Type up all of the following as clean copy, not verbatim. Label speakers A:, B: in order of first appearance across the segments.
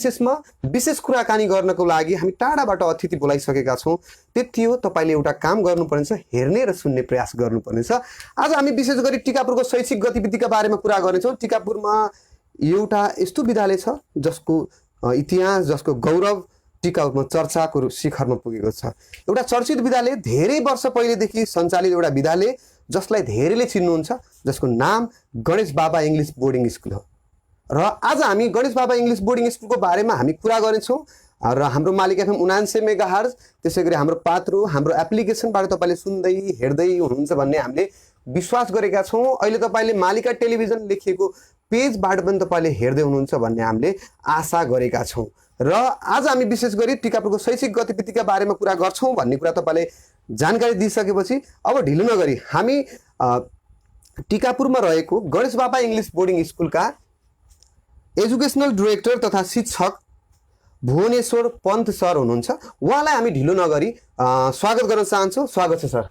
A: विशेषमा विशेष कुराकानी गर्नको लागि हामी टाढाबाट अतिथि बोलाइसकेका छौँ। त्यति हो, तपाईँले एउटा काम गर्नुपर्नेछ, हेर्ने र सुन्ने प्रयास गर्नुपर्नेछ। आज हामी विशेष गरी टिकापुरको शैक्षिक गतिविधिका बारेमा कुरा गर्नेछौँ। टिकापुरमा एउटा यस्तो विद्यालय छ जसको इतिहास, जसको गौरव टिकापुरमा चर्चाको शिखरमा पुगेको छ। एउटा चर्चित विद्यालय, धेरै वर्ष पहिलेदेखि सञ्चालित एउटा विद्यालय जसलाई धेरैले चिन्नुहुन्छ, जसको नाम गणेश बाबा इङ्ग्लिस बोर्डिङ स्कुल हो। र आज हामी गणेश बाबा इङ्ग्लिस बोर्डिङ स्कुलको बारेमा हामी कुरा गर्नेछौँ। र हाम्रो मालिक एफएम 79 मेगाहर्ज, त्यसै गरी हाम्रो पात्रो, हाम्रो एप्लिकेसनबाट तपाईँले सुन्दै हेर्दै हुनुहुन्छ भन्ने हामीले विश्वास गरेका छौँ। अहिले तपाईँले मालिका टेलिभिजन लेखिएको पेजबाट पनि तपाईँले हेर्दै हुनुहुन्छ भन्ने हामीले आशा गरेका छौँ। र आज हामी विशेष गरी टिकापुरको शैक्षिक गतिविधिका बारेमा कुरा गर्छौँ भन्ने कुरा तपाईँले जानकारी दिइसकेपछि अब ढिलो नगरी हामी टिकापुरमा रहेको गणेश बाबा इङ्ग्लिस बोर्डिङ स्कुलका एजुकेसनल डाइरेक्टर तथा शिक्षक भुवनेश्वर पन्त सर हुनुहुन्छ। उहाँलाई हामी ढिलो नगरी स्वागत गर्न चाहन्छौँ। स्वागत छ सर।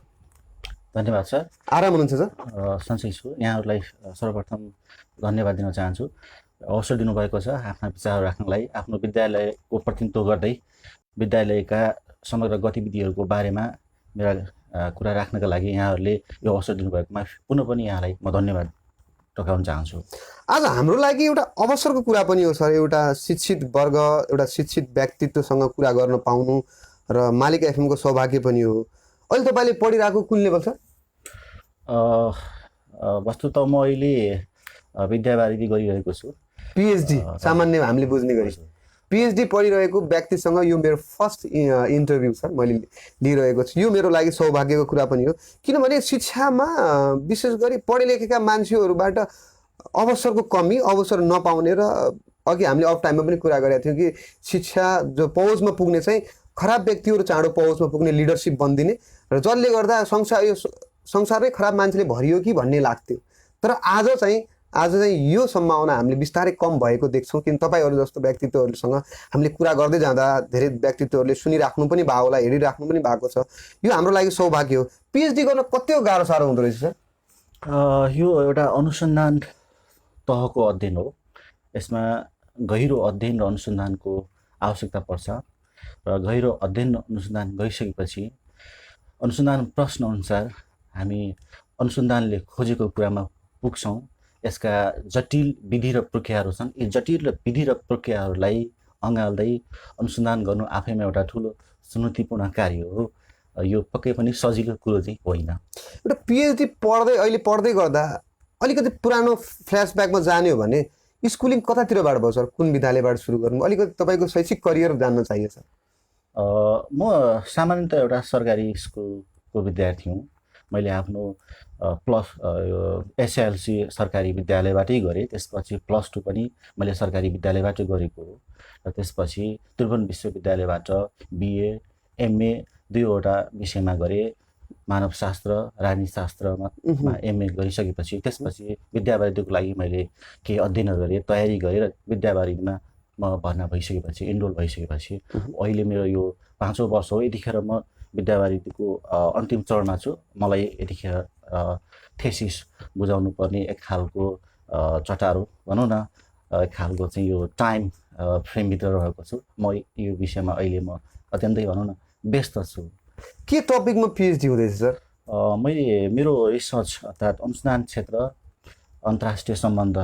B: धन्यवाद सर।
A: आराम हुनुहुन्छ सर?
B: सन्चै छु। यहाँहरूलाई सर्वप्रथम धन्यवाद दिन चाहन्छु, अवसर दिनुभएको छ आफ्ना विचारहरू राख्नलाई। आफ्नो विद्यालयको प्रतिनिधित्व गर्दै विद्यालयका समग्र गतिविधिहरूको बारेमा मेरा कुरा राख्नका लागि यहाँहरूले यो अवसर दिनुभएकोमा पुनः पनि यहाँलाई म धन्यवाद टकाउन चाहन्छु।
A: आज हाम्रो लागि एउटा अवसरको कुरा पनि हो सर। एउटा शिक्षित वर्ग, एउटा शिक्षित व्यक्तित्वसँग कुरा गर्न पाउनु र मालिक एफएमको सौभाग्य पनि हो। अहिले तपाईँले पढिरहेको कुन लेभल सर?
B: वस्तुतः म अहिले विद्यावारिधि गरिरहेको छु,
A: पिएचडी। सामान्य हामीले बुझ्ने गरी पिएचडी पढिरहेको व्यक्तिसँग यो मेरो फर्स्ट इन्टरभ्यू सर मैले लिइरहेको छु। यो मेरो लागि सौभाग्यको कुरा पनि हो, किनभने शिक्षामा विशेष गरी पढे लेखेका मान्छेहरूबाट अवसरको कमी, अवसर नपाउने, र अघि हामीले अफ टाइममा पनि कुरा गरेका थियौँ कि शिक्षा जो पहुँचमा पुग्ने चाहिँ खराब व्यक्तिहरू चाँडो पहुँचमा पुग्ने, लिडरसिप बनिदिने, र जसले गर्दा संसारै खराब मान्छेले भरियो कि भन्ने लाग्थ्यो। तर आज चाहिँ यो सम्भावना हामीले बिस्तारै कम भएको देख्छौँ। किन तपाईँहरू जस्तो व्यक्तित्वहरूसँग हामीले कुरा गर्दै जाँदा धेरै व्यक्तित्वहरूले सुनिराख्नु पनि भएको होला, हेरिराख्नु पनि भएको छ। यो हाम्रो लागि सौभाग्य हो। पिएचडी गर्न कति गाह्रो साह्रो हुँदो रहेछ सर?
B: यो एउटा अनुसन्धान तहको अध्ययन हो। यसमा गहिरो अध्ययन र अनुसन्धानको आवश्यकता पर्छ, र गहिरो अध्ययन र अनुसन्धान गरिसकेपछि अनुसन्धान प्रश्न अनुसार हामी अनुसन्धानले खोजेको कुरामा पुग्छौँ। यसका जटिल विधि र प्रक्रियाहरू छन्। यी जटिल र विधि र प्रक्रियाहरूलाई अँगाल्दै अनुसन्धान गर्नु आफैमा एउटा ठुलो चुनौतीपूर्ण कार्य हो। यो पक्कै पनि सजिलो कुरो चाहिँ होइन।
A: एउटा पिएचडी अहिले पढ्दै गर्दा अलिकति पुरानो फ्ल्यासब्याकमा जाने हो भने स्कुलिङ कतातिरबाट भयो सर? कुन विद्यालयबाट सुरु गर्नु? अलिकति तपाईँको शैक्षिक करियर जान्न चाहियो सर।
B: म सामान्यतः एउटा सरकारी स्कुलको विद्यार्थी हुँ। मैले आफ्नो प्लस एसएलसी सरकारी विद्यालयबाटै गरेँ। त्यसपछि +2 पनि मैले सरकारी विद्यालयबाटै गरेको हो। र त्यसपछि त्रिभुवन विश्वविद्यालयबाट बिए एमए 2वटा विषयमा गरेँ। मानवशास्त्र, राजनीतिशास्त्रमा एमए गरिसकेपछि त्यसपछि विद्यावारिधिको लागि मैले केही अध्ययनहरू गरेँ, तयारी गरेँ, र विद्यावारिधिमा म भर्ना भइसकेपछि, इनरोल भइसकेपछि अहिले मेरो यो 5औँ वर्ष हो। यतिखेर म विद्यावारिधिको अन्तिम चरणमा छु। मलाई यतिखेर थेसिस बुझाउनु पर्ने एक खालको चटारो भनौँ न, एक खालको चाहिँ यो टाइम फ्रेमभित्र रहेको छु। म यो विषयमा अहिले म अत्यन्तै भनौँ न व्यस्त छु।
A: के टपिकमा पिएचडी हुँदैछ सर?
B: मेरो रिसर्च अर्थात् अनुसन्धान क्षेत्र अन्तर्राष्ट्रिय सम्बन्ध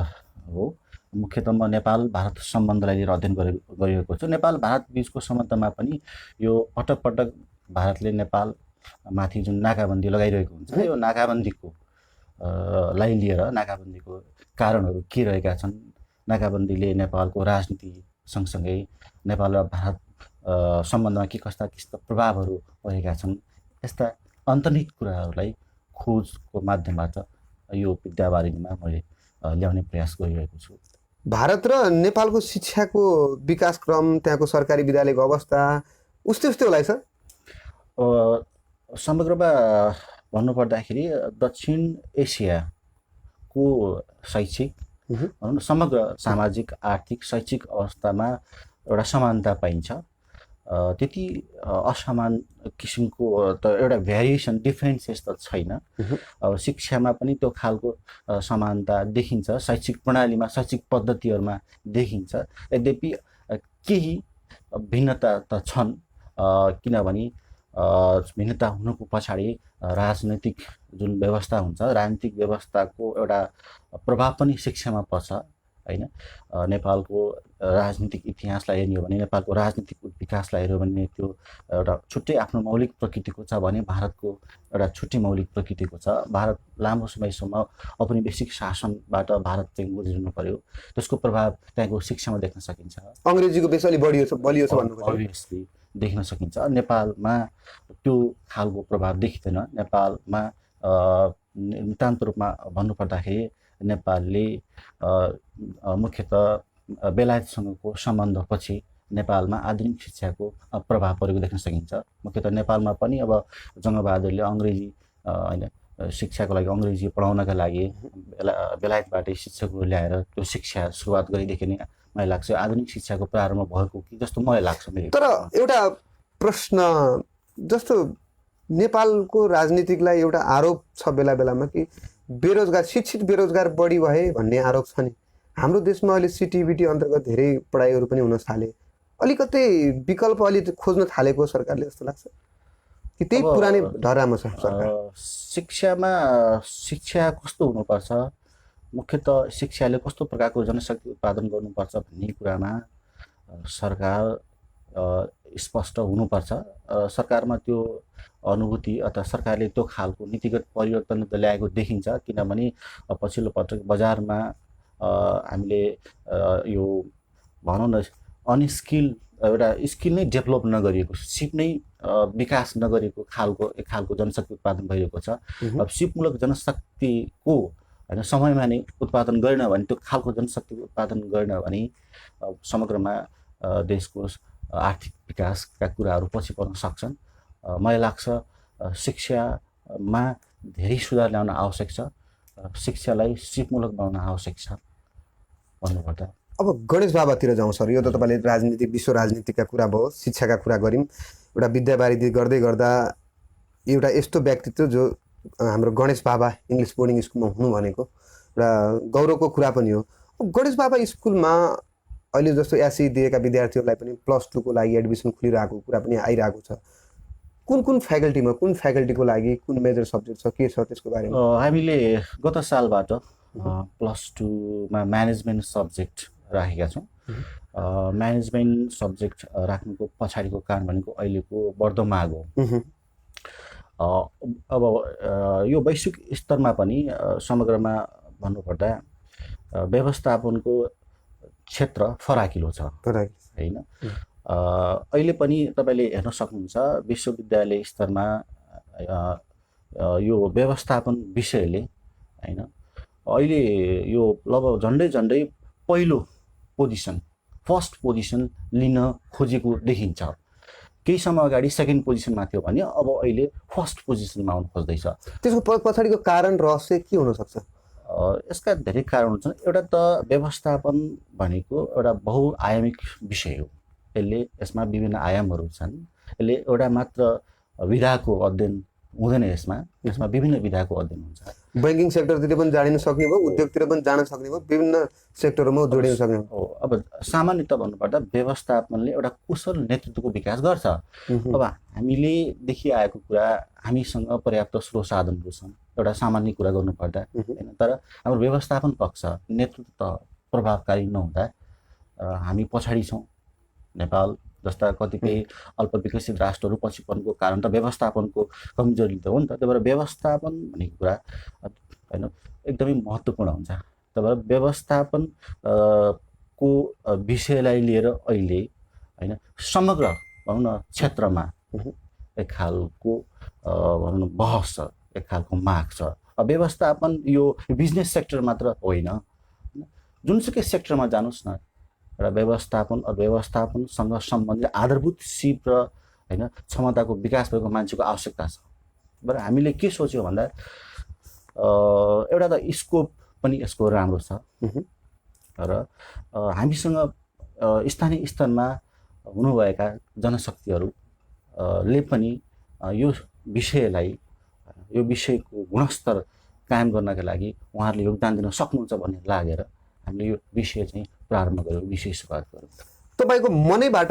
B: हो। मुख्यतः म नेपाल भारत सम्बन्धलाई लिएर अध्ययन गरिरहेको छु। नेपाल भारत बिचको सम्बन्धमा पनि यो पटक पटक भारतले नेपाल माथि जुन नाकाबन्दी लगाइरहेको हुन्छ, यो नाकाबन्दीको लाई लिएर नाकाबन्दीको कारणहरू के रहेका छन्, नाकाबन्दीले नेपालको राजनीति सँगसँगै नेपाल र भारत सम्बन्धमा के कस्ता प्रभावहरू परेका छन्, यस्ता अन्तर्निहित कुराहरूलाई खोजको माध्यमबाट यो विद्यावारिधिमा मैले ल्याउने प्रयास गरिरहेको छु।
A: भारत र नेपालको शिक्षाको विकास क्रम, त्यहाँको सरकारी विद्यालयको अवस्था उस्तै होला सर?
B: समग्रमा भन्नुपर्दाखेरि दक्षिण एसियाको शैक्षिक भनौँ न समग्र सामाजिक, आर्थिक, शैक्षिक अवस्थामा एउटा समानता पाइन्छ। त्यति असमान किसिमको त एउटा भ्यारिएसन, डिफ्रेन्सेस त छैन। शिक्षामा पनि त्यो खालको समानता देखिन्छ, शैक्षिक प्रणालीमा, शैक्षिक पद्धतिहरूमा देखिन्छ। यद्यपि केही भिन्नता त छन्, किनभने भिन्नता हुनुको पछाडि राजनैतिक जुन व्यवस्था हुन्छ, राजनीतिक व्यवस्थाको एउटा प्रभाव पनि शिक्षामा पर्छ होइन। नेपालको राजनीतिक इतिहासलाई हेर्ने हो भने, नेपालको राजनीतिक विकासलाई हेऱ्यो भने त्यो एउटा छुट्टै आफ्नो मौलिक प्रकृतिको छ भने भारतको एउटा छुट्टै मौलिक प्रकृतिको छ। भारत लामो समयसम्म औपनिवेशिक शासनबाट भारत चाहिँ गुज्रिनु पर्यो, त्यसको प्रभाव त्यहाँको शिक्षामा देख्न सकिन्छ।
A: अङ्ग्रेजीको बेस अलि बढियो छ भन्नु खोजेको।
B: अभियसली देख्न सकिन्छ। नेपालमा त्यो खालको प्रभाव देखिँदैन। नेपालमा नितान्त रूपमा भन्नुपर्दाखेरि नेपालले मुख्यतः बेलायतसँगको सम्बन्धपछि नेपालमा आधुनिक शिक्षाको प्रभाव परेको देख्न सकिन्छ। मुख्यतः नेपालमा पनि अब जङ्गबहादुरले अङ्ग्रेजी होइन शिक्षाको लागि, अङ्ग्रेजी पढाउनका लागि बेलायतबाटै शिक्षकहरू ल्याएर त्यो शिक्षा सुरुवात गरेदेखि नै मलाई लाग्छ आधुनिक शिक्षाको प्रारम्भ भएको कि जस्तो मलाई लाग्छ।
A: तर एउटा प्रश्न जस्तो नेपालको राजनीतिकलाई एउटा आरोप छ बेला बेलामा कि बेरोजगार, शिक्षित बेरोजगार बढी भए भन्ने आरोप छ नि। हाम्रो देशमा अहिले सिटिबिटी अन्तर्गत धेरै पढाइहरू पनि हुन थाले, अलिकति विकल्प अलिक खोज्न थालेको सरकारले जस्तो लाग्छ कि त्यही पुरानै ढरामा छ सरकार?
B: शिक्षा कस्तो हुनुपर्छ, मुख्यतः शिक्षाले कस्तो प्रकारको जनशक्ति उत्पादन गर्नुपर्छ भन्ने कुरामा सरकार स्पष्ट हुनुपर्छ। सरकारमा त्यो अनुभूति अथवा सरकारले त्यो खालको नीतिगत परिवर्तन त ल्याएको देखिन्छ। किनभने पछिल्लो पटक बजारमा हामीले यो भनौँ न अनस्किल, एउटा स्किल नै डेभलप नगरिएको, सिप नै विकास नगरेको एक खालको जनशक्ति उत्पादन भइरहेको छ। अब सिपमूलक जनशक्तिको होइन समयमा नै उत्पादन गरेन भने, त्यो खालको जनशक्ति उत्पादन गरेन भने समग्रमा देशको आर्थिक विकासका कुराहरू पछि पर्न सक्छन्। मलाई लाग्छ शिक्षामा धेरै सुधार ल्याउन आवश्यक छ, शिक्षालाई सिपमूलक बनाउन आवश्यक छ भन्नुपर्दा।
A: अब गणेश बाबातिर जाउँ सर। यो त तपाईँले राजनीतिक, विश्व राजनीतिका कुरा भयो, शिक्षाका कुरा गऱ्यौँ। एउटा विद्यावारिधि गर्दै गर्दा एउटा यस्तो व्यक्तित्व जो हाम्रो गणेश बाबा इङ्ग्लिस बोर्डिङ स्कुलमा हुनु भनेको एउटा गौरवको कुरा पनि हो। गणेश बाबा स्कुलमा अहिले जस्तो एसई दिएका विद्यार्थीहरूलाई पनि +2 को लागि एडमिसन खुलिरहेको कुरा पनि आइरहेको छ। कुन फ्याकल्टीमा, कुन फ्याकल्टीको लागि कुन मेजर सब्जेक्ट छ, के छ त्यसको बारेमा?
B: हामीले गत सालबाट +2 मा म्यानेजमेन्ट सब्जेक्ट राखेका छौँ। म्यानेजमेन्ट सब्जेक्ट राख्नुको पछाडिको कारण भनेको अहिलेको बढ्दो माग हो। अब यो वैश्विक स्तरमा पनि समग्रमा भन्नुपर्दा व्यवस्थापनको क्षेत्र फराकिलो छ होइन। अहिले पनि तपाईँले हेर्न सक्नुहुन्छ विश्वविद्यालय स्तरमा यो व्यवस्थापन विषयले होइन अहिले यो लगभग झन्डै पहिलो पोजिसन, फर्स्ट पोजिसन लिन खोजेको देखिन्छ। केही समय अगाडि सेकेन्ड पोजिसनमा थियो भने अब अहिले फर्स्ट पोजिसनमा आउनु खोज्दैछ।
A: त्यसको पछाडिको कारण रहस्य के हुनसक्छ?
B: यसका धेरै कारणहरू छन्। एउटा त व्यवस्थापन भनेको एउटा बहुआयामिक विषय हो। यसमा विभिन्न आयामहरू छन्। यसले एउटा मात्र विधाको अध्ययन हुँदैन, यसमा विभिन्न विधाको अध्ययन हुन्छ।
A: बैंकिङ सेक्टरतिर पनि जानिन सक्ने भयो, उद्योगतिर पनि जान सक्ने भयो, विभिन्न सेक्टरमा जोडिन सक्ने हो।
B: अब सामान्यतः भन्नुपर्दा व्यवस्थापनले एउटा कुशल नेतृत्वको विकास गर्छ। अब हामीले देखिआएको कुरा, हामीसँग पर्याप्त स्रोत साधनहरू छन्, एउटा सामान्य कुरा गर्नुपर्दा होइन। तर हाम्रो व्यवस्थापन पक्ष, नेतृत्व प्रभावकारी नहुँदा हामी पछाडि छौँ। नेपाल जस्ता कतिपय अल्पविकसित राष्ट्रहरू पछि पर्नुको कारण त व्यवस्थापनको कमजोरी त हो नि त। त्यही भएर व्यवस्थापन भनेको कुरा होइन एकदमै महत्त्वपूर्ण हुन्छ। त्यही भएर व्यवस्थापन को विषयलाई लिएर अहिले होइन समग्र भनौँ न क्षेत्रमा एक खालको भनौँ न बहस छ, एक खालको माग छ। व्यवस्थापन यो बिजनेस सेक्टर मात्र होइन, जुनसुकै सेक्टरमा जानुहोस् न, एउटा व्यवस्थापनसँग सम्बन्धित आधारभूत सिप र होइन क्षमताको विकास भएको मान्छेको आवश्यकता छ। तर हामीले के सोच्यौँ भन्दा एउटा त स्कोप पनि यसको राम्रो छ र हामीसँग स्थानीय स्तरमा हुनुभएका जनशक्तिहरूले पनि यो विषयको गुणस्तर कायम गर्नका लागि उहाँहरूले योगदान दिन सक्नुहुन्छ भन्ने लागेर हामीले यो विषय चाहिँ प्रारम्भ गऱ्यौँ, विषय सुरुवात गऱ्यौँ।
A: तपाईँको मनैबाट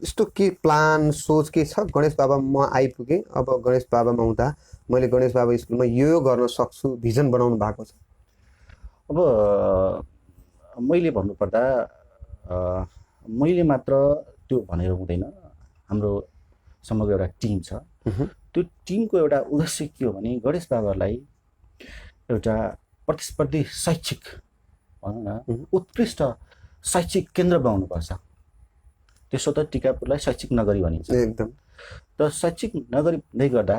A: यस्तो के प्लान सोच के छ गणेश बाबा म आइपुगेँ अब गणेश बाबामा हुँदा मैले गणेश बाबा स्कुलमा यो गर्न सक्छु भिजन बनाउनु भएको छ?
B: अब मैले भन्नुपर्दा मैले मात्र त्यो भनेर हुँदैन। हाम्रो समग्र एउटा टिम छ। त्यो टिमको एउटा उद्देश्य के हो भने गणेश बाबालाई एउटा प्रतिस्पर्धी शैक्षिक भनौँ न उत्कृष्ट शैक्षिक केन्द्र बनाउनुपर्छ। त्यसो त टिकापुरलाई शैक्षिक नगरी भनिन्छ।
A: एकदम।
B: त शैक्षिक नगरी हुँदै गर्दा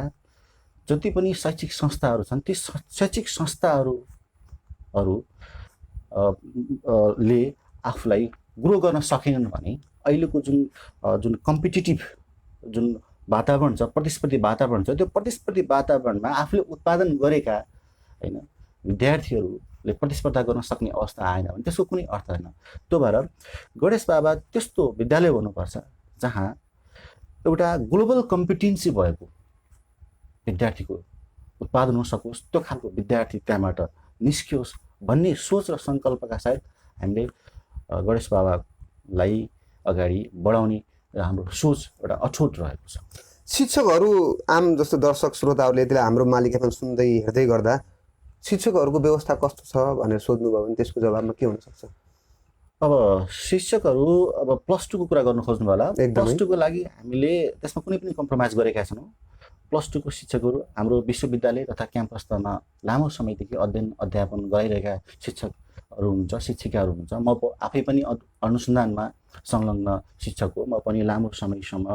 B: जति पनि शैक्षिक संस्थाहरू छन् ती शैक्षिक संस्थाहरू ले आफूलाई ग्रो गर्न सकेनन् भने अहिलेको जुन कम्पिटिटिभ जुन वातावरण छ, प्रतिस्पर्धी वातावरण छ, त्यो प्रतिस्पर्धी वातावरणमा आफूले उत्पादन गरेका होइन विद्यार्थीहरूले प्रतिस्पर्धा गर्न सक्ने अवस्था आएन भने त्यसको कुनै अर्थ छैन। त्यो भएर गणेश बाबा त्यस्तो विद्यालय हुनुपर्छ जहाँ एउटा ग्लोबल कम्पिटेन्सी भएको विद्यार्थीको उत्पादन हुन सकोस्, त्यो खालको विद्यार्थी त्यहाँबाट निस्कियोस् भन्ने सोच र सङ्कल्पका साथ हामीले गणेश बाबालाई अगाडि बढाउने हाम्रो सोच एउटा अछुट रहेको छ।
A: शिक्षकहरू आम जस्तो दर्शक श्रोताहरूले त्यसलाई हाम्रो मालिक एफएम सुन्दै हेर्दै गर्दा शिक्षकहरूको व्यवस्था कस्तो छ भनेर सोध्नुभयो भने त्यसको जवाबमा के हुनसक्छ?
B: अब शिक्षकहरू अब +2 को कुरा गर्नु खोज्नु होला। +2 को लागि हामीले त्यसमा कुनै पनि कम्प्रोमाइज गरेका छैनौँ। +2 को शिक्षकहरू हाम्रो विश्वविद्यालय तथा क्याम्पस स्तरमा लामो समयदेखि अध्ययन अध्यापन गरिरहेका शिक्षकहरू हुनुहुन्छ, शिक्षिकाहरू हुनुहुन्छ। म आफै पनि अनुसन्धानमा संलग्न शिक्षक हो। म पनि लामो समयसम्म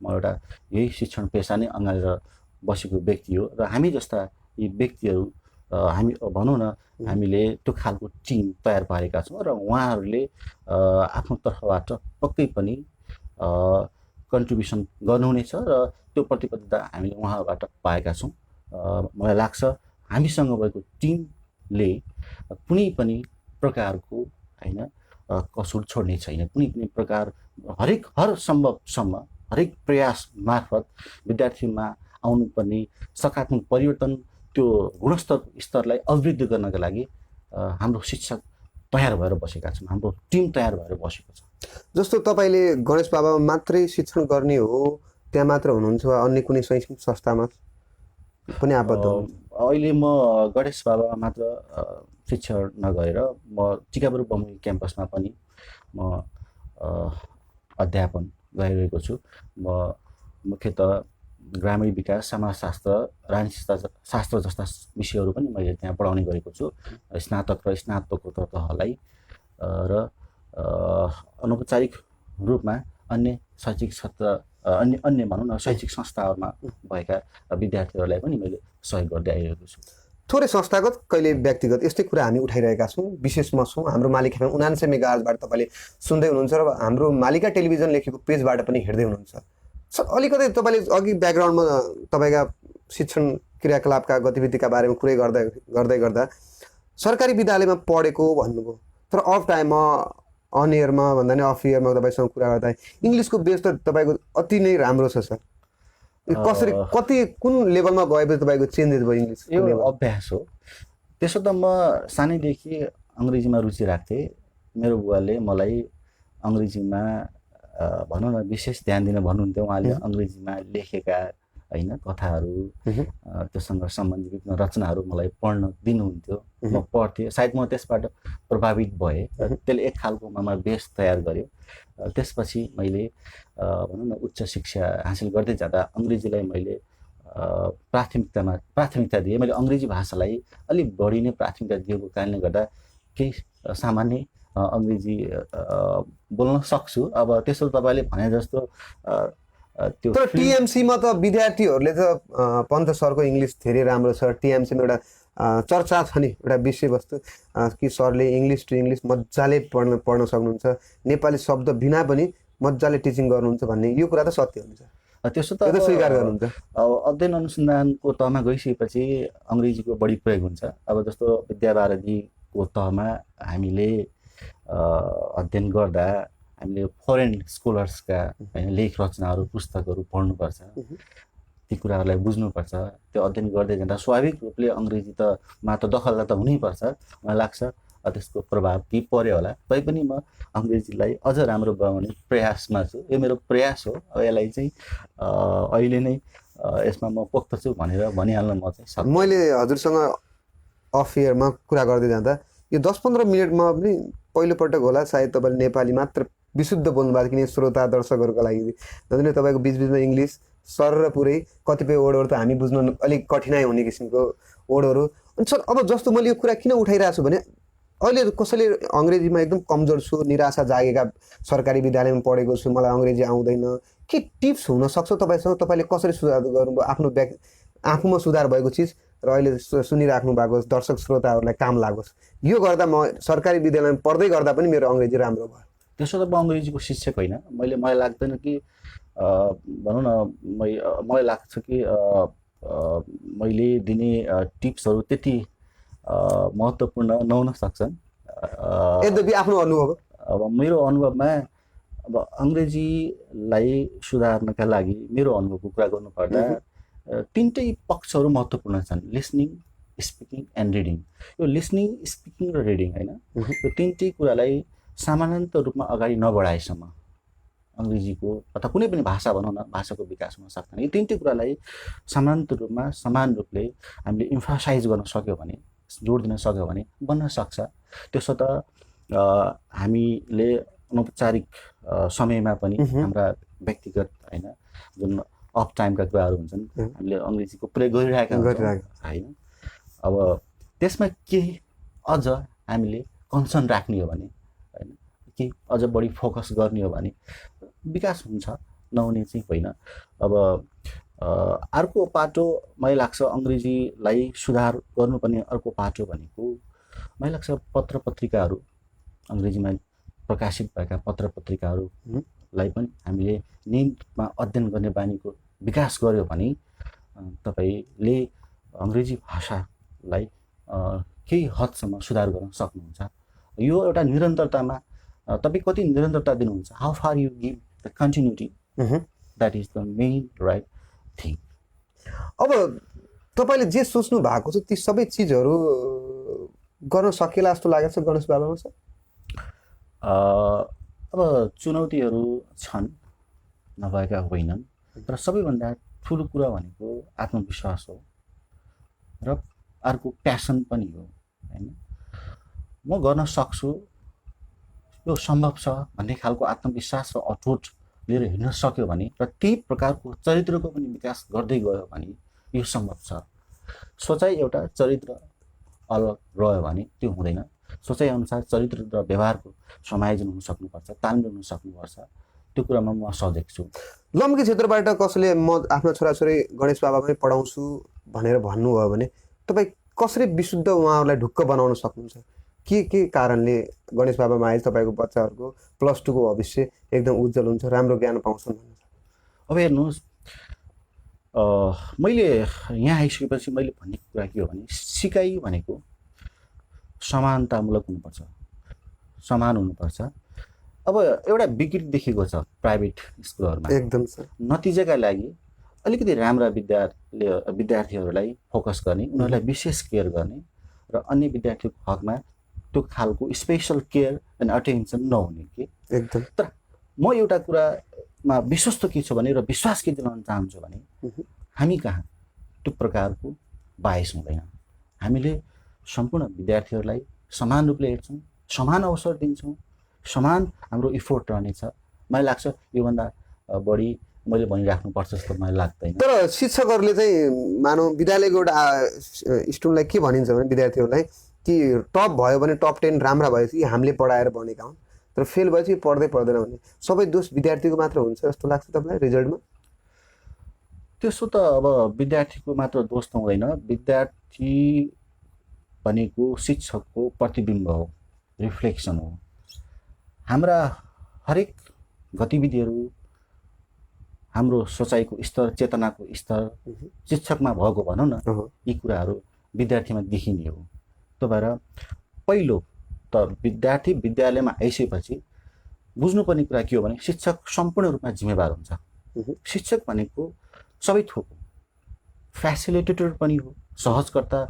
B: म एउटा यही शिक्षण पेसा नै अँगालेर बसेको व्यक्ति हो। र हामी जस्ता यी व्यक्तिहरू हामी भनौँ न हामीले त्यो खालको टिम तयार पारेका छौँ र उहाँहरूले आफ्नो तर्फबाट पक्कै पनि कन्ट्रिब्युसन गर्नुहुनेछ र त्यो प्रतिबद्धता हामीले उहाँबाट पाएका छौँ। मलाई लाग्छ हामीसँग भएको टिमले कुनै पनि प्रकारको होइन कसुर छोड्ने छैन। कुनै पनि प्रकार हर सम्भवसम्म हरेक प्रयास मार्फत विद्यार्थीमा आउनुपर्ने सकारात्मक परिवर्तन त्यो गुणस्तरलाई अभिवृद्धि गर्नका लागि हाम्रो शिक्षक तयार भएर बसेका छन्, हाम्रो टिम तयार भएर बसेको छ।
A: जस्तो तपाईँले गणेश बाबामा मात्रै शिक्षण गर्ने हो त्यहाँ मात्र हुनुहुन्छ वा अन्य कुनै शैक्षिक संस्थामा पनि आबद्ध?
B: अहिले म गणेश बाबामा मात्र शिक्षण नगरेर म टिकापुर बहुमुखी क्याम्पसमा पनि म अध्यापन गरिरहेको छु। म मुख्यतः ग्रामीण विकास, समाजशास्त्र, राजनीति शास्त्र जस्ता विषयहरू पनि मैले त्यहाँ पढाउने गरेको छु स्नातक र स्नातकोत्तर तहलाई। र अनौपचारिक रूपमा अन्य शैक्षिक क्षेत्र अन्य भनौँ न शैक्षिक संस्थाहरूमा भएका विद्यार्थीहरूलाई पनि मैले सहयोग गर्दै आइरहेको छु।
A: थोरै संस्थागत कहिले व्यक्तिगत यस्तै कुरा हामी उठाइरहेका छौँ। विशेषमा छौँ हाम्रो मालिक एफएम 79 मेगाहर्जबाट तपाईँले सुन्दै हुनुहुन्छ र हाम्रो मालिका टेलिभिजन लेखेको पेजबाट पनि हेर्दै हुनुहुन्छ। अलिकति तपाईँले अघि ब्याकग्राउन्डमा तपाईँका शिक्षण क्रियाकलापका गतिविधिका बारेमा कुरै गर्दै गर्दा सरकारी विद्यालयमा पढेको भन्नुभयो, तर अफ टाइममा अन इयरमा भन्दा नि अफ इयरमा तपाईँसँग कुरा गर्दा इङ्ग्लिसको बेस त तपाईँको अति नै राम्रो छ सर। कसरी कति कुन लेभलमा गएपछि तपाईँको चेन्जेस भयो इङ्ग्लिस?
B: यो अभ्यास हो। त्यसो त म सानैदेखि अङ्ग्रेजीमा रुचि राख्थेँ। मेरो बुवाले मलाई अङ्ग्रेजीमा भनौँ न विशेष ध्यान दिन भन्नुहुन्थ्यो। उहाँले अङ्ग्रेजीमा लेखेका होइन कथाहरू त्योसँग सम्बन्धित विभिन्न रचनाहरू मलाई पढ्न दिनुहुन्थ्यो। म पढ्थेँ। सायद म त्यसबाट प्रभावित भएँ। त्यसले एक खालको ममा बेस तयार गर्यो। त्यसपछि मैले भनौँ न उच्च शिक्षा हासिल गर्दै जाँदा अङ्ग्रेजीलाई मैले प्राथमिकता दिएँ। मैले अङ्ग्रेजी भाषालाई अलिक बढी नै प्राथमिकता दिएको कारणले गर्दा केही सामान्य अङ्ग्रेजी बोल्न सक्छु। अब त्यसो तपाईँले भने जस्तो त्यो
A: तर टिएमसीमा त विद्यार्थीहरूले त पन्त सरको इङ्ग्लिस धेरै राम्रो छ। टिएमसीमा एउटा चर्चा छ नि एउटा विषयवस्तु कि सरले इङ्ग्लिस टु इङ्ग्लिस मजाले पढ्न सक्नुहुन्छ, नेपाली शब्द बिना पनि मजाले टिचिङ गर्नुहुन्छ भन्ने यो कुरा त सत्य हुन्छ?
B: त्यसो त
A: स्वीकार गर्नुहुन्छ?
B: अध्ययन अनुसन्धानको तहमा गइसकेपछि अङ्ग्रेजीको बढी प्रयोग हुन्छ। अब जस्तो विद्यावारिधीको तहमा हामीले अध्ययन गर्दा हामीले फरेन स्कोलर्सका होइन लेख रचनाहरू पुस्तकहरू पढ्नुपर्छ, ती कुराहरूलाई बुझ्नुपर्छ। त्यो अध्ययन गर्दै जाँदा स्वाभाविक रूपले अङ्ग्रेजी त मात्र दखलदार त हुनैपर्छ। मलाई लाग्छ त्यसको प्रभाव केही पर्यो होला, तैपनि म अङ्ग्रेजीलाई अझ राम्रो बनाउने प्रयासमा छु। यो मेरो प्रयास हो। अब यसलाई चाहिँ अहिले नै यसमा म पोख्त छु भनेर भनिहाल्न म चाहिँ सक्दिनँ।
A: मैले हजुरसँग अफ एयरमा कुरा गर्दै जाँदा यो 10-15 मिनटमा पनि पहिलोपटक होला सायद तपाईँले नेपाली मात्र विशुद्ध बोल्नुभएको, किन श्रोता दर्शकहरूको लागि जसले तपाईँको बिचबिचमा इङ्ग्लिस सर र पुरै कतिपय वर्डहरू त हामी बुझ्न अलिक कठिनाइ हुने किसिमको वर्डहरू। अनि सर अब जस्तो मैले यो कुरा किन उठाइरहेको छु भने अहिले कसैले अङ्ग्रेजीमा एकदम कमजोर छु, निराशा जागेका, सरकारी विद्यालयमा पढेको छु, मलाई अङ्ग्रेजी आउँदैन, के टिप्स हुनसक्छ तपाईँसँग? तपाईँले कसरी सुधार गर्नुभयो आफ्नो आफूमा सुधार भएको चिज र अहिले सुनिराख्नु भएको दर्शक श्रोताहरूलाई काम लागोस्, यो गर्दा म सरकारी विद्यालयमा पढ्दै गर्दा पनि मेरो अङ्ग्रेजी राम्रो भयो?
B: त्यसो त म अङ्ग्रेजीको शिक्षक होइन। मलाई लाग्दैन कि भनौँ न मलाई लाग्छ कि मैले दिने टिप्सहरू त्यति महत्त्वपूर्ण नहुन सक्छन्।
A: यद्यपि आफ्नो अनुभव
B: अब मेरो अनुभवमा अब अङ्ग्रेजीलाई सुधार्नका लागि मेरो अनुभवको कुरा गर्नुपर्दा तिनटै पक्षहरू महत्त्वपूर्ण छन्: लिसनिङ, स्पिकिङ एन्ड रिडिङ। यो लिसनिङ, स्पिकिङ र रिडिङ होइन, यो तिनटै कुरालाई सामान्यत रूपमा अगाडि नबढाएसम्म अङ्ग्रेजीको अथवा कुनै पनि भाषा भनौँ न, भाषाको विकास हुन सक्दैन। यी तिनटै कुरालाई सामान्य रूपमा समान रूपले हामीले इम्फसाइज गर्न सक्यो भने, जोड दिन सक्यो भने बन्न सक्छ। त्यसो त हामीले अनौपचारिक समयमा पनि हाम्रा व्यक्तिगत होइन जुन अफ टाइमका कुराहरू हुन्छन्, हामीले अङ्ग्रेजीको प्रयोग गरिरहेका हुन्छौँ होइन। अब त्यसमा केही अझ हामीले कन्सर्न राख्ने हो भने होइन, केही अझ बढी फोकस गर्ने हो भने विकास हुन्छ, नहुने चाहिँ होइन। अब अर्को पाटो मलाई लाग्छ अङ्ग्रेजीलाई सुधार गर्नुपर्ने अर्को पाटो भनेको मलाई लाग्छ पत्र पत्रिकाहरू, अङ्ग्रेजीमा प्रकाशित भएका पत्र पत्रिकाहरूलाई पनि हामीले नियमितमा अध्ययन गर्ने बानीको विकास गर्यो भने तपाईँले अङ्ग्रेजी भाषालाई केही हदसम्म सुधार गर्न सक्नुहुन्छ। यो एउटा निरन्तरतामा तपाईँ कति निरन्तरता दिनुहुन्छ, how far you give the continuity, that is the main right thing.
A: अब तपाईँले जे सोच्नु भएको छ ती सबै चिजहरू गर्न सकेला जस्तो लागेको छ गणेश बाबामा सर?
B: अब चुनौतीहरू छन्, नभएका होइनन्, तर सबैभन्दा ठुलो कुरा भनेको आत्मविश्वास हो र अर्को प्यासन पनि हो होइन। म गर्न सक्छु, यो सम्भव छ भन्ने खालको आत्मविश्वास र अठोट लिएर हिँड्न सक्यो भने र त्यही प्रकारको चरित्रको पनि विकास गर्दै गयो भने यो सम्भव छ। सोचाइ एउटा, चरित्र अलग रह्यो भने त्यो हुँदैन। सोचाइ अनुसार चरित्र र व्यवहारको समायोजन हुन सक्नुपर्छ, तालमेल हुन सक्नुपर्छ। त्यो कुरामा म सजग छु।
A: लम्की क्षेत्रबाट कसैले म आफ्नो छोराछोरी गणेश बाबा पनि पढाउँछु भनेर भन्नुभयो भने तपाईँ कसरी विशुद्ध उहाँहरूलाई ढुक्क बनाउन सक्नुहुन्छ? के कारणले गणेश बाबामा आए तपाईँको बच्चाहरूको +2 को भविष्य एकदम उज्जवल हुन्छ, राम्रो ज्ञान पाउँछन् भन्नुहुन्छ?
B: अब हेर्नुहोस्, मैले यहाँ आइसकेपछि मैले भन्ने कुरा के हो भने सिकाइ भनेको समानतामूलक हुनुपर्छ, समान हुनुपर्छ। अब एउटा विकृति देखेको छ प्राइभेट स्कुलहरूमा,
A: एकदम सर,
B: नतिजाका लागि अलिकति राम्रा विद्यार्थीहरूलाई फोकस गर्ने, उनीहरूलाई विशेष केयर गर्ने र अन्य विद्यार्थीको हकमा त्यो खालको स्पेसल केयर एन्ड अटेन्सन नहुने के।
A: एकदम।
B: तर म एउटा कुरामा विश्वस्त के छु भने र विश्वास के दिलाउन चाहन्छु भने हामी कहाँ त्यो प्रकारको बायस हुँदैन। हामीले सम्पूर्ण विद्यार्थीहरूलाई समान रूपले हेर्छौँ, समान अवसर दिन्छौँ, समान हाम्रो इफोर्ट रहनेछ। मलाई लाग्छ योभन्दा बढी मैले भनिराख्नुपर्छ जस्तो मलाई लाग्दैन।
A: तर शिक्षकहरूले चाहिँ मानौँ विद्यालयको एउटा स्टुडेन्टलाई के भनिन्छ भने विद्यार्थीहरूलाई कि टप भयो भने टप 10 राम्रा भएपछि हामीले पढाएर बनेका हुन्, तर फेल भएपछि पढ्दै पढ्दैन भने सबै दोष विद्यार्थीको मात्र हुन्छ जस्तो लाग्छ तपाईँलाई रिजल्टमा?
B: त्यसो त अब विद्यार्थीको मात्र दोष त हुँदैन। विद्यार्थी भनेको शिक्षकको प्रतिबिम्ब हो, रिफ्लेक्सन हो। हाम्रा हरेक गतिविधिहरू, हाम्रो सोचाइको स्तर, चेतनाको स्तर शिक्षकमा भएको भनौँ न, यी कुराहरू विद्यार्थीमा देखिने हो। त्यो भएर पहिलो त विद्यार्थी विद्यालयमा आइसकेपछि बुझ्नुपर्ने कुरा के हो भने शिक्षक सम्पूर्ण रूपमा जिम्मेवार हुन्छ। शिक्षक भनेको सबै थोक हो, फेसिलिटेटर पनि हो, सहजकर्ता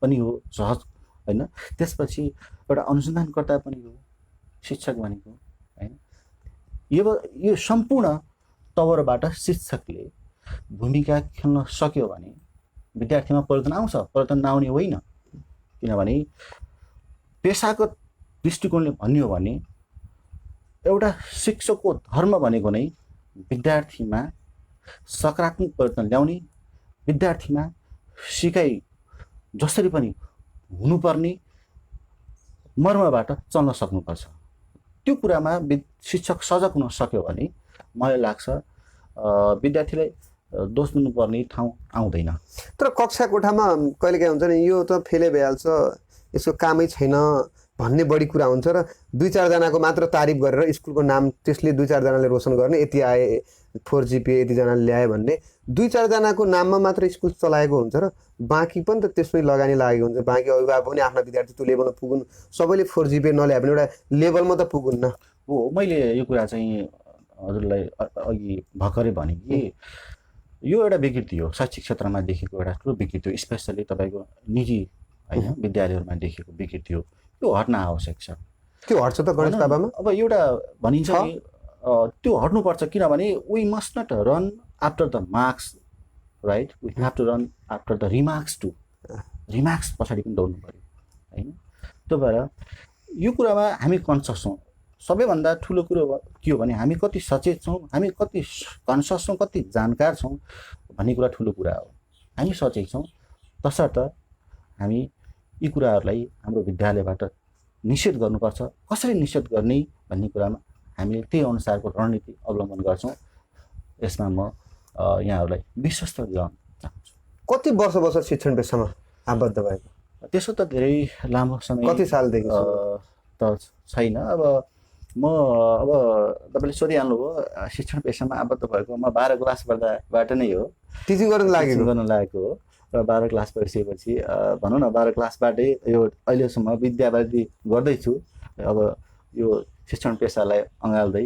B: पनि हो, सहज होइन। त्यसपछि एउटा अनुसन्धानकर्ता पनि हो, शिक्षक भनेको होइन। यो सम्पूर्ण तवरबाट शिक्षकले भूमिका खेल्न सक्यो भने विद्यार्थीमा परिवर्तन आउँछ। परिवर्तन नआउने होइन, किनभने पेसाको दृष्टिकोणले भन्ने हो भने एउटा शिक्षकको धर्म भनेको नै विद्यार्थीमा सकारात्मक परिवर्तन ल्याउने, विद्यार्थीमा सिकाइ जसरी पनि हुनुपर्ने मर्मबाट चल्न सक्नुपर्छ। त्यो कुरामा शिक्षक सजग हुन सक्यो भने मलाई लाग्छ विद्यार्थीलाई दोष दिनुपर्ने ठाउँ आउँदैन।
A: तर कक्षा कोठामा कहिलेकाहीँ हुन्छ नि यो त फेलै भइहाल्छ, यसको कामै छैन भन्ने बढी कुरा हुन्छ र 2-4 जनाको मात्र तारिफ गरेर स्कुलको नाम त्यसले 2-4 जनाले रोशन गर्ने, यति आए 4 GPA यति जनाले ल्याए भन्ने 2-4 जनाको नाममा मात्र स्कुल चलाएको हुन्छ र बाँकी पनि त त्यसमै लगानी लागेको हुन्छ। बाँकी अभिभावक पनि आफ्ना विद्यार्थी त्यो लेभलमा पुगुन्, सबैले 4 GPA नल्याए भने एउटा लेभलमा त पुगुन्न।
B: हो, मैले यो कुरा चाहिँ हजुरलाई अघि भर्खरै भने कि यो एउटा विकृति हो, शैक्षिक क्षेत्रमा देखेको एउटा ठुलो विकृति हो, स्पेसली तपाईँको निजी होइन विद्यालयहरूमा देखेको विकृति हो। त्यो हट्न आवश्यक छ।
A: त्यो हट्छ त गणेश बाबामा?
B: अब एउटा भनिन्छ कि त्यो हट्नुपर्छ, किनभने we must not run after the marks, right? We have to run after the remarks too. Remarks पछाडि पनि दौड्नु पऱ्यो होइन। त्यो भएर यो कुरामा हामी कन्सियस छौँ। सबैभन्दा ठुलो कुरो के हो भने हामी कति सचेत छौँ, हामी कति कन्सियस छौँ, कति जानकार छौँ भन्ने कुरा ठुलो कुरा हो। हामी सचेत छौँ, तसर्थ हामी यी कुराहरूलाई हाम्रो विद्यालयबाट निषेध गर्नुपर्छ। कसरी निषेध गर्ने भन्ने कुरामा हामीले त्यही अनुसारको रणनीति अवलम्बन गर्छौँ। यसमा म यहाँहरूलाई विश्वस्त दिन चाहन्छु।
A: कति वर्ष शिक्षण पेसामा आबद्ध भएको?
B: त्यसो त धेरै लामो समय,
A: कति सालदेखि
B: त छैन। अब तपाईँले सोधिहाल्नुभयो शिक्षण पेसामा आबद्ध भएको। म 12 क्लास पढ्दाबाट नै हो
A: टिचिङ गर्न
B: लागेको हो र 12 क्लास पढिसकेपछि भनौँ न 12 क्लासबाटै यो अहिलेसम्म विद्यावृत्ति गर्दैछु। अब यो शिक्षण पेसालाई अँगाल्दै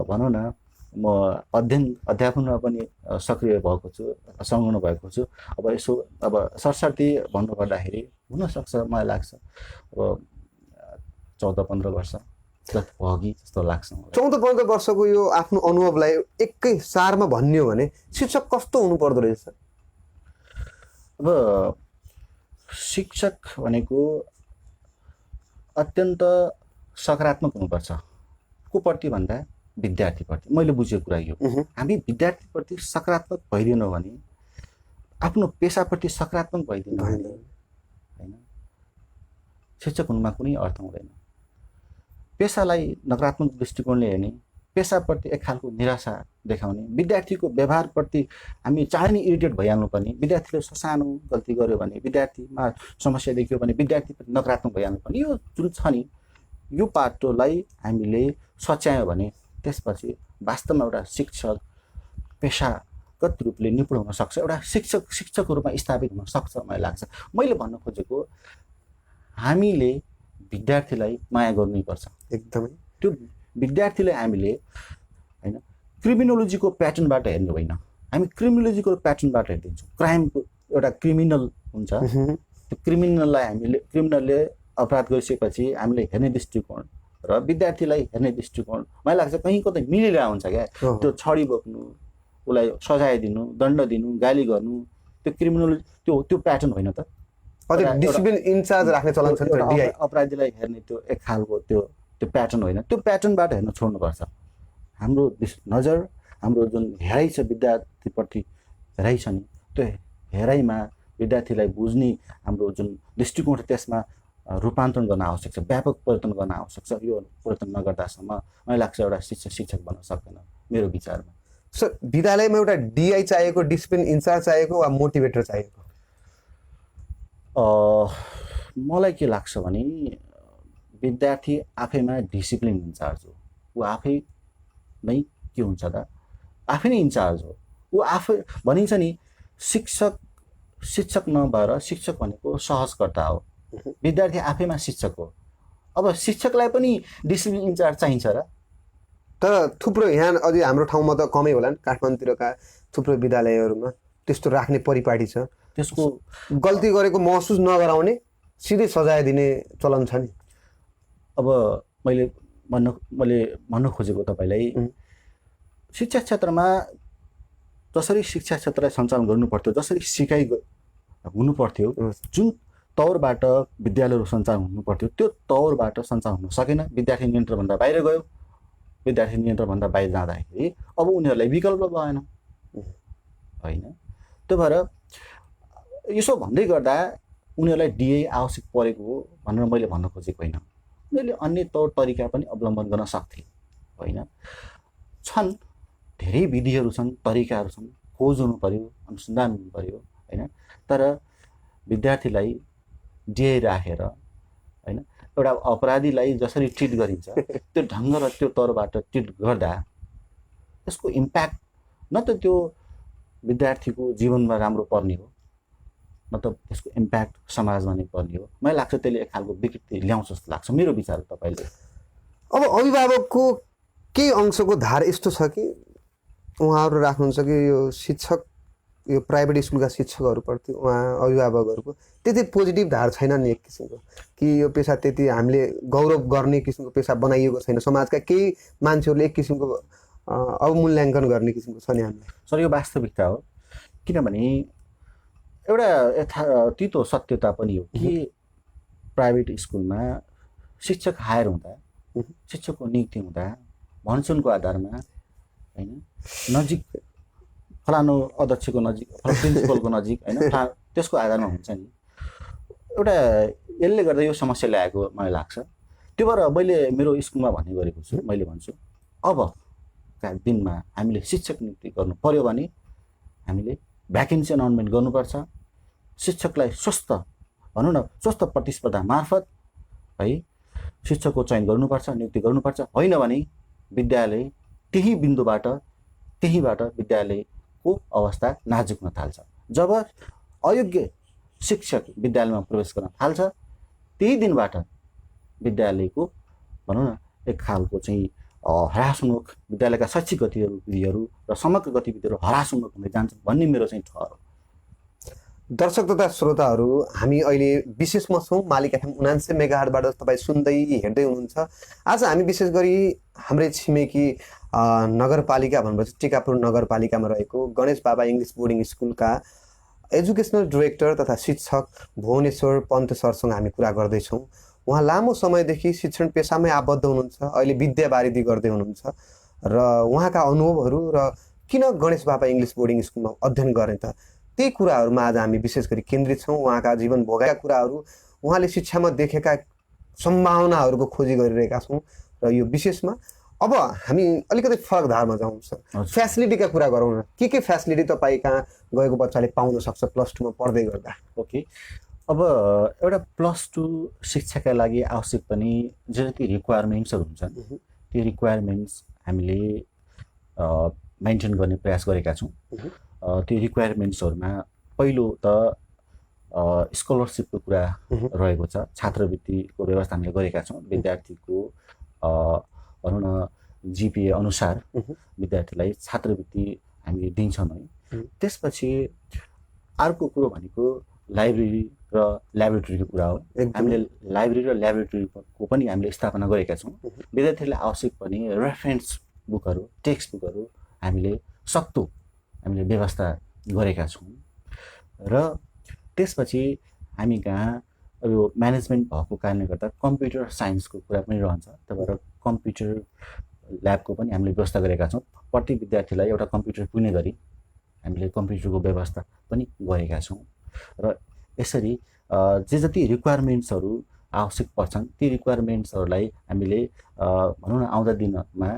B: भनौँ न म अध्यापनमा पनि सक्रिय भएको छु, संलग्न भएको छु। अब यसो अब सरसर्ती भन्नुपर्दाखेरि हुनसक्छ मलाई लाग्छ अब 14-15 वर्ष अघि जस्तो लाग्छ।
A: 14-15 वर्षको यो आफ्नो अनुभवलाई एकै सारमा भन्ने हो भने शिक्षक कस्तो हुनु पर्दो रहेछ?
B: अब शिक्षक भनेको अत्यन्त सकारात्मक हुनुपर्छ। को प्रति भन्दा विद्यार्थीप्रति। मैले बुझेको कुरा यो, हामी विद्यार्थीप्रति सकारात्मक भइदिएनौँ भने आफ्नो पेसाप्रति सकारात्मक भइदिनु होइन, शिक्षक हुनुमा कुनै अर्थ हुँदैन। पेसालाई नकारात्मक दृष्टिकोणले हेर्ने, पेसाप्रति एक खालको निराशा देखाउने, विद्यार्थीको व्यवहारप्रति हामी चाँडै नै इरिटेट भइहाल्नु पर्ने, विद्यार्थीले ससानो गल्ती गर्यो भने, विद्यार्थीमा समस्या देखियो भने विद्यार्थीप्रति नकारात्मक भइहाल्नु पर्ने। यो जुन छ नि यो पाटोलाई हामीले सच्यायो भने त्यसपछि वास्तवमा एउटा शिक्षक पेसागत रूपले निपुण हुन सक्छ, एउटा शिक्षकको रूपमा स्थापित हुन सक्छ मलाई लाग्छ। मैले भन्न खोजेको हामीले विद्यार्थीलाई माया गर्नुपर्छ
A: एकदमै।
B: त्यो विद्यार्थीलाई हामीले होइन क्रिमिनोलोजीको प्याटर्नबाट हेर्नु होइन, हामी क्रिमिनोलोजीको प्याटर्नबाट हेरिदिन्छौँ। क्राइमको एउटा क्रिमिनल हुन्छ, त्यो क्रिमिनलले अपराध गरिसकेपछि हामीले हेर्ने दृष्टिकोण र विद्यार्थीलाई हेर्ने दृष्टिकोण मलाई लाग्छ कहीँ कतै मिलिरहेको हुन्छ क्या। त्यो छडी बोक्नु, उसलाई सजाय दिनु, दण्ड दिनु, गाली गर्नु, त्यो क्रिमिनोलोजी त्यो प्याटर्न होइन त।
A: डिसिप्लिन इन्चार्ज राख्ने चलन छ नि,
B: अपराधीलाई हेर्ने त्यो एक खालको त्यो प्याटर्न होइन। त्यो प्याटर्नबाट हेर्न छोड्नुपर्छ। हाम्रो नजर, हाम्रो जुन हेराइ छ विद्यार्थीप्रति हेराइ छ नि, त्यो हेराइमा विद्यार्थीलाई बुझ्ने हाम्रो जुन दृष्टिकोण छ त्यसमा रूपान्तरण गर्न आवश्यक छ, व्यापक परिवर्तन गर्न आवश्यक छ। यो परिवर्तन नगर्दासम्म मलाई लाग्छ एउटा शिक्षक बन्न सक्दैन मेरो विचारमा।
A: सर, विद्यालयमा एउटा डिआई चाहिएको, डिसिप्लिन इन्चार्ज चाहिएको वा मोटिभेटर चाहिएको?
B: मलाई के लाग्छ भने विद्यार्थी आफैमा डिसिप्लिन इन्चार्ज हो। ऊ आफै नै के हुन्छ त, आफै नै इन्चार्ज हो। ऊ आफै भनिन्छ नि शिक्षक नभएर शिक्षक भनेको सहजकर्ता हो, विद्यार्थी आफैमा शिक्षक हो। अब शिक्षकलाई पनि डिसिप्लिन इन्चार्ज चाहिन्छ र?
A: तर थुप्रो यहाँ अझै हाम्रो ठाउँमा त कमै होला नि, काठमाडौँतिरका थुप्रो विद्यालयहरूमा त्यस्तो राख्ने परिपाटी छ।
B: त्यसको
A: गल्ती गरेको महसुस नगराउने सिधै सजाय दिने चलन छ नि।
B: अब मैले भन्न खोजेको तपाईँलाई शिक्षा क्षेत्रमा जसरी शिक्षा क्षेत्रलाई सञ्चालन गर्नु पर्थ्यो, जसरी सिकाइ हुनु पर्थ्यो, जुन तौरबाट विद्यालयहरू सञ्चालन हुनु पर्थ्यो त्यो तौरबाट सञ्चालन हुन सकेन। विद्यार्थी नियन्त्रणभन्दा बाहिर गयो। विद्यार्थी नियन्त्रणभन्दा बाहिर जाँदाखेरि अब उनीहरूलाई विकल्प भएन होइन। त्यो भएर यसो भन्दै गर्दा उनीहरूलाई डिए आवश्यक परेको हो भनेर मैले भन्न खोजेको होइन। उनीहरूले अन्य तौर तरिका पनि अवलम्बन गर्न सक्थे होइन। छन् धेरै विधिहरू छन्, तरिकाहरू छन्, खोज हुनु पर्यो, अनुसन्धान हुनु पर्यो होइन। तर विद्यार्थीलाई डिए राखेर होइन एउटा अपराधीलाई जसरी ट्रिट गरिन्छ त्यो ढङ्ग र त्यो तौरबाट ट्रिट गर्दा त्यसको इम्प्याक्ट न त त्यो विद्यार्थीको जीवनमा राम्रो पर्ने हो, न त त्यसको इम्प्याक्ट समाजमा नै पर्ने हो। मलाई लाग्छ त्यसले एक खालको विकृति ल्याउँछ जस्तो लाग्छ, मेरो विचार तपाईँले।
A: अब अभिभावकको केही अंशको धार यस्तो छ कि उहाँहरू राख्नुहुन्छ कि यो शिक्षक, यो प्राइभेट स्कुलका शिक्षकहरूप्रति उहाँ अभिभावकहरूको त्यति पोजिटिभ धार छैन नि एक किसिमको, कि यो पेसा त्यति हामीले गौरव गर्ने किसिमको पेसा बनाइएको छैन। समाजका केही मान्छेहरूले एक किसिमको अवमूल्याङ्कन गर्ने किसिमको छ नि हामीलाई।
B: सर यो वास्तविकता हो, किनभने एउटा तितो सत्यता पनि हो कि प्राइभेट स्कुलमा शिक्षक हायर हुँदा, शिक्षकको नियुक्ति हुँदा भनसुनको आधारमा होइन, नजिक फलानु अध्यक्षको नजिक, प्रिन्सिपलको नजिक होइन, त्यसको आधारमा हुन्छ नि। एउटा यसले गर्दा यो समस्या ल्याएको मलाई लाग्छ। त्यो भएर मैले मेरो स्कुलमा भन्ने गरेको छु, मैले भन्छु अबका दिनमा हामीले शिक्षक नियुक्ति गर्नु पर्यो भने हामीले भ्याकेन्सी अनाउन्समेन्ट गर्नुपर्छ। शिक्षकलाई स्वस्थ भनौँ न, स्वस्थ प्रतिस्पर्धा मार्फत है शिक्षकको चयन गर्नुपर्छ, नियुक्ति गर्नुपर्छ। होइन भने विद्यालय त्यहीबाट विद्यालयको अवस्था नाजुक हुन थाल्छ। जब अयोग्य शिक्षक विद्यालयमा प्रवेश गर्न थाल्छ त्यही दिनबाट विद्यालयको भनौँ न एक खालको चाहिँ ह्रासोन्मुख, विद्यालयका शैक्षिक गतिविधिहरू र समग्र गतिविधिहरू ह्रासोन्मुख हुँदै जान्छन् भन्ने मेरो चाहिँ ठहर हो।
A: दर्शक तथा श्रोताहरू, हामी अहिले विशेषमा छौँ मालिक एफएम 79 मेगाहर्टबाट तपाईँ सुन्दै हेर्दै हुनुहुन्छ। आज हामी विशेष गरी हाम्रै छिमेकी नगरपालिका भनेपछि टिकापुर नगरपालिकामा रहेको गणेश बाबा इङ्ग्लिस बोर्डिङ स्कुलका एजुकेसनल डाइरेक्टर तथा शिक्षक भुवनेश्वर पन्त सरसँग हामी कुरा गर्दैछौँ। उहाँ लामो समयदेखि शिक्षण पेसामै आबद्ध हुनुहुन्छ, अहिले विद्यावारिधि गर्दै हुनुहुन्छ र उहाँका अनुभवहरू र किन गणेश बाबा इङ्ग्लिस बोर्डिङ स्कुलमा अध्ययन गर्ने त त्यही कुराहरूमा आज हामी विशेष गरी केन्द्रित छौँ। उहाँका जीवन भोगेका कुराहरू, उहाँले शिक्षामा देखेका सम्भावनाहरूको खोजी गरिरहेका छौँ र यो विशेषमा अब हामी अलिकति फरक धारमा जाउँ सर। फेसिलिटीका कुरा गरौँ न। के फेसिलिटी तपाईँ कहाँ गएको बच्चाले पाउन सक्छ +2 मा पढ्दै गर्दा?
B: ओके, अब एउटा +2 शिक्षाका लागि आवश्यक पनि जति रिक्वायरमेन्ट्सहरू हुन्छन् त्यो रिक्वायरमेन्ट्स हामीले मेन्टेन गर्ने प्रयास गरेका छौँ। त्यो रिक्वायरमेन्ट्सहरूमा पहिलो त स्कलरसिपको कुरा रहेको छ, छात्रवृत्तिको व्यवस्था हामीले गरेका छौँ। विद्यार्थीको भनौँ न जिपिए अनुसार विद्यार्थीलाई छात्रवृत्ति हामीले दिन्छौँ है। त्यसपछि अर्को कुरो भनेको लाइब्रेरी र ल्याबोरेटरीको कुरा हो। हामीले लाइब्रेरी र ल्याबोरेटरीको पनि हामीले स्थापना गरेका छौँ। विद्यार्थीलाई आवश्यक पनि रेफरेन्स बुकहरू, टेक्स्ट बुकहरू हामीले सक्दो हामीले व्यवस्था गरेका छौँ। र त्यसपछि हामी कहाँ अब यो म्यानेजमेन्ट भएको कारणले गर्दा कम्प्युटर साइन्सको कुरा पनि रहन्छ। त्यही भएर कम्प्युटर ल्याबको पनि हामीले व्यवस्था गरेका छौँ। प्रति विद्यार्थीलाई एउटा कम्प्युटर पुग्ने गरी हामीले कम्प्युटरको व्यवस्था पनि गरेका छौँ। र यसरी जे जति रिक्वायरमेन्ट्सहरू आवश्यक पर्छन् ती रिक्वायरमेन्ट्सहरूलाई हामीले भनौँ न आउँदा दिनमा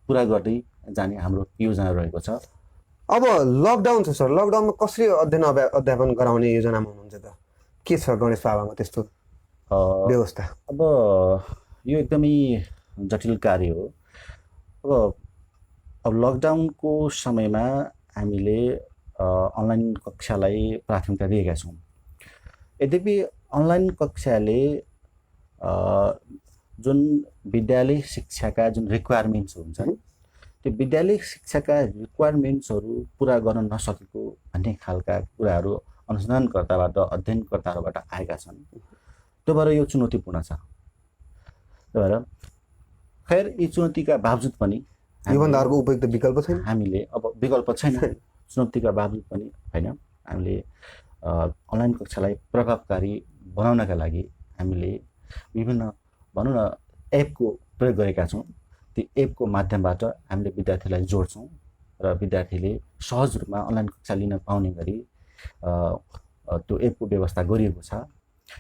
B: पुरा गर्दै जाने हाम्रो योजना रहेको छ।
A: अब लकडाउन छ सर, लकडाउनमा कसरी अध्यापन गराउने योजनामा हुनुहुन्छ त? के छ गणेश बाबामा त्यस्तो व्यवस्था?
B: अब यो एकदमै जटिल कार्य हो। अब लकडाउनको समयमा हामीले अनलाइन कक्षालाई प्राथमिकता दिएका छौँ। यद्यपि अनलाइन कक्षाले जुन विद्यालय शिक्षाका जुन रिक्वायरमेन्ट्स हुन्छन् त्यो विद्यालय शिक्षाका रिक्वायरमेन्ट्सहरू पुरा गर्न नसकेको भन्ने खालका कुराहरू अनुसन्धानकर्ताबाट अध्ययनकर्ताहरूबाट आएका छन्। त्यो भएर यो चुनौतीपूर्ण छ। त्यही भएर खैर यी चुनौतीका बावजुद पनि
A: योभन्दा अर्को उपयुक्त विकल्प छैन।
B: हामीले अब विकल्प छैन, चुनौतीका बावजुद पनि होइन, हामीले अनलाइन कक्षालाई प्रभावकारी बनाउनका लागि हामीले विभिन्न भनौँ न एपको प्रयोग गरेका छौँ। त्यो एपको माध्यमबाट हामीले विद्यार्थीलाई जोड्छौँ र विद्यार्थीले सहज रूपमा अनलाइन कक्षा लिन पाउने गरी त्यो एपको व्यवस्था गरिएको छ।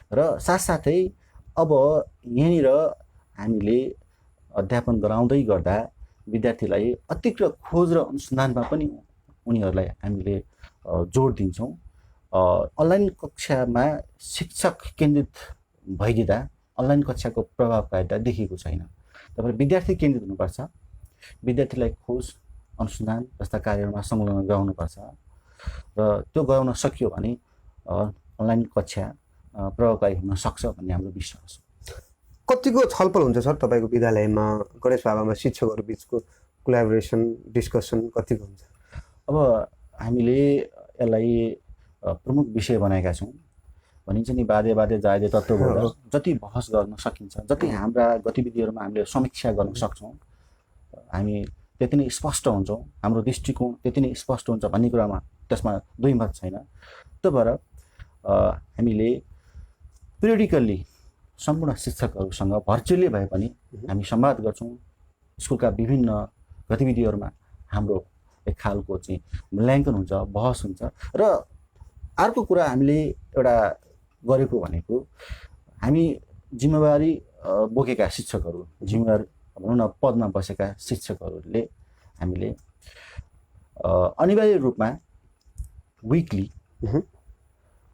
B: र साथसाथै अब यहाँनिर हामीले अध्यापन गराउँदै गर्दा विद्यार्थीलाई अतिरिक्त खोज र अनुसन्धानमा पनि उनीहरूलाई हामीले जोड दिन्छौँ। अनलाइन कक्षामा शिक्षक केन्द्रित भइदिँदा अनलाइन कक्षाको प्रभावकारिता देखिएको छैन। तपाईँ विद्यार्थी केन्द्रित हुनुपर्छ, विद्यार्थीलाई खोज अनुसन्धान जस्ता कार्यहरूमा संलग्न गराउनुपर्छ र त्यो गराउन सकियो भने अनलाइन कक्षा प्रभावकारी हुन सक्छ भन्ने हाम्रो विश्वास हो।
A: कतिको छलफल हुन्छ सर तपाईँको विद्यालयमा गणेश बाबामा शिक्षकहरू बिचको कोलाबोरेसन डिस्कसन कतिको हुन्छ?
B: अब हामीले यसलाई प्रमुख विषय बनाएका छौँ। भनिन्छ नि बाधे बाधे जायदे तत्त्व जति बहस गर्न सकिन्छ, जति हाम्रा गतिविधिहरूमा हामीले समीक्षा गर्न सक्छौँ, हामी त्यति नै स्पष्ट हुन्छौँ, हाम्रो दृष्टिकोण त्यति नै स्पष्ट हुन्छ भन्ने कुरामा त्यसमा दुई मत छैन। त्यो भएर हामीले पिरियडिकल्ली सम्पूर्ण शिक्षकहरूसँग भर्चुअली भए पनि हामी संवाद गर्छौँ। स्कुलका विभिन्न गतिविधिहरूमा हाम्रो एक खालको चाहिँ मूल्याङ्कन हुन्छ, बहस हुन्छ। र अर्को कुरा हामीले एउटा गरेको भनेको हामी जिम्मेवारी बोकेका शिक्षकहरू, जिम्मेवारी भनौँ न पदमा बसेका शिक्षकहरूले हामीले अनिवार्य रूपमा विकली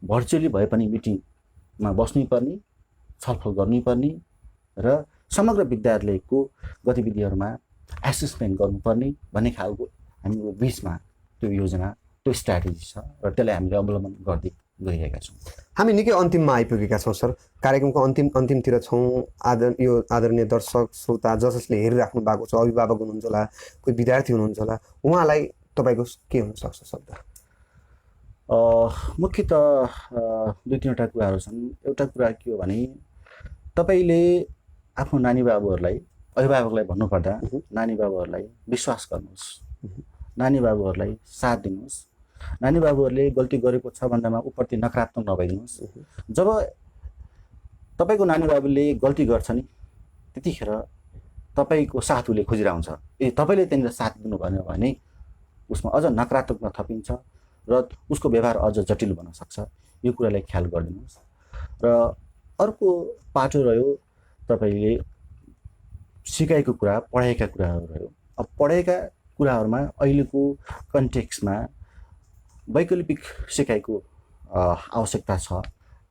B: भर्चुअली भए पनि मिटिङमा बस्नुपर्ने, छलफल गर्नुपर्ने र समग्र विद्यालयको गतिविधिहरूमा एसेसमेन्ट गर्नुपर्ने भन्ने खालको हाम्रो बिचमा त्यो योजना, त्यो स्ट्राटेजी छ र त्यसलाई हामीले अवलम्बन गर्दै गइरहेका छौँ।
A: हामी निकै अन्तिममा आइपुगेका छौँ सर, कार्यक्रमको अन्तिमतिर छौँ। यो आदरणीय दर्शक श्रोता जसले हेरिराख्नु भएको छ, अभिभावक हुनुहुन्छ होला, कोही विद्यार्थी हुनुहुन्छ होला, उहाँलाई तपाईँको के हुनसक्छ शब्द?
B: मुख्यतः दुई तिनवटा कुराहरू छन्। एउटा कुरा के हो भने तपाईँले आफ्नो नानी बाबुहरूलाई, अभिभावकलाई भन्नुपर्दा नानी बाबुहरूलाई विश्वास गर्नुहोस्, नानी बाबुहरूलाई साथ दिनुहोस्। नानी बाबुहरूले गल्ती गरेको छ भन्दामा उप्रति नकारात्मक नभइदिनुहोस्। जब तपाईँको नानी बाबुले गल्ती गर्छ नि त्यतिखेर तपाईँको साथ उसले खोजिरहन्छ। तपाईँले त्यहाँनिर साथ दिनुभयो भने उसमा अझ नकारात्मकता थपिन्छ र उसको व्यवहार अझ जटिल बन्न सक्छ। यो कुरालाई ख्याल गरिदिनुहोस्। र अर्को पाटो रह्यो तपाईँले सिकाएको कुरा, पढाएका कुराहरू रह्यो। अब पढाएका कुराहरूमा अहिलेको कन्टेक्स्टमा वैकल्पिक सिकाइको आवश्यकता छ।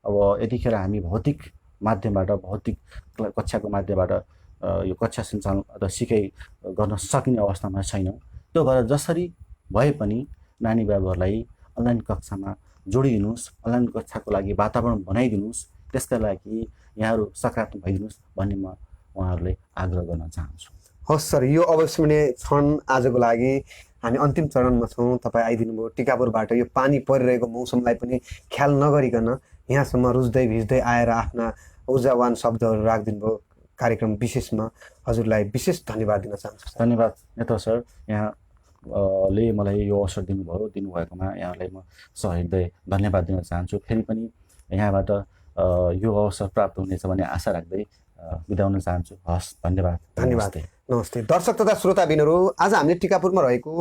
B: अब यतिखेर हामी भौतिक माध्यमबाट, भौतिक कक्षाको माध्यमबाट यो कक्षा सञ्चालन अथवा सिकाइ गर्न सकिने अवस्थामा छैनौँ। त्यो भएर जसरी भए पनि नानी बाबुहरूलाई अनलाइन कक्षामा जोडिदिनुहोस्, अनलाइन कक्षाको लागि वातावरण बनाइदिनुहोस्। त्यसका लागि यहाँहरू सकारात्मक भइदिनुहोस् भन्ने म उहाँहरूले आग्रह गर्न चाहन्छु।
A: हस् सर, यो अवस्मरणीय क्षण आजको लागि हामी अन्तिम चरणमा छौँ। तपाईँ आइदिनु भयो टिकापुरबाट। यो पानी परिरहेको मौसमलाई पनि ख्याल नगरिकन यहाँसम्म रुच्दै भिज्दै आएर आफ्ना ऊर्जावान शब्दहरू राखिदिनु भयो कार्यक्रम विशेषमा। हजुरलाई विशेष धन्यवाद दिन चाहन्छु।
B: धन्यवाद नेता सर, यहाँले मलाई यो अवसर दिनुभएकोमा यहाँलाई म सहृदय धन्यवाद दिन चाहन्छु। फेरि पनि यहाँबाट यो अवसर प्राप्त हुनेछ भन्ने आशा राख्दै बिदा हुन चाहन्छु। हस्, धन्यवाद।
A: धन्यवाद। नमस्ते दर्शक तथा श्रोताबिनहरू, आज हामीले टिकापुरमा रहेको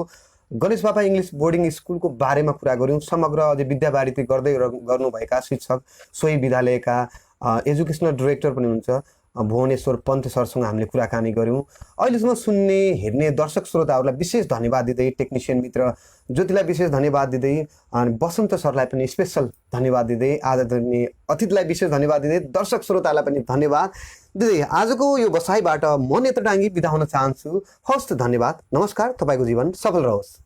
A: गणेश बाबा इङ्ग्लिस बोर्डिङ स्कुलको बारेमा कुरा गऱ्यौँ। समग्र अझै विद्यावारिधि गर्दै गर्नुभएका शिक्षक, सोही विद्यालयका एजुकेसनल डिरेक्टर पनि हुनुहुन्छ भुवनेश्वर पन्त सरसँग हामीले कुराकानी गऱ्यौँ। अहिलेसम्म सुन्ने हेर्ने दर्शक श्रोताहरूलाई विशेष धन्यवाद दिँदै, टेक्निसियन मित्र ज्योतिलाई विशेष धन्यवाद दिँदै, अनि बसन्त सरलाई पनि स्पेसल धन्यवाद दिँदै, आदरणीय अतिथिलाई विशेष धन्यवाद दिँदै, दर्शक श्रोतालाई पनि धन्यवाद दिँदै आजको यो बसाइबाट म नेत्र डाङ्गी बिदा हुन चाहन्छु। हस्त, धन्यवाद, नमस्कार। तपाईँको जीवन सफल रहोस्।